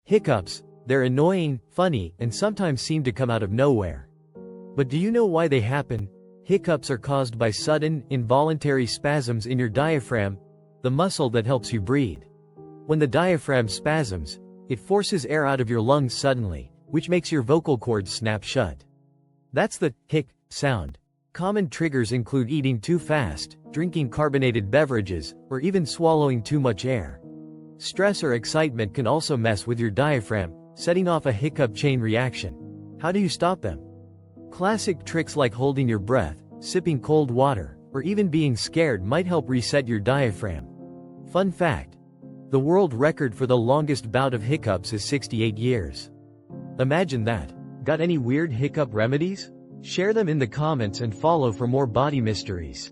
Hiccups, they're annoying, funny, and sometimes seem to come out of nowhere. But do you know why they happen? Hiccups are caused by sudden, involuntary spasms in your diaphragm, the muscle that helps you breathe. When the diaphragm spasms, it forces air out of your lungs suddenly, which makes your vocal cords snap shut. That's the hic sound. Common triggers include eating too fast, drinking carbonated beverages, or even swallowing too much air. Stress or excitement can also mess with your diaphragm, setting off a hiccup chain reaction. How do you stop them? Classic tricks like holding your breath, sipping cold water, or even being scared might help reset your diaphragm. Fun fact: the world record for the longest bout of hiccups is 68 years. Imagine that. Got any weird hiccup remedies? Share them in the comments and follow for more body mysteries.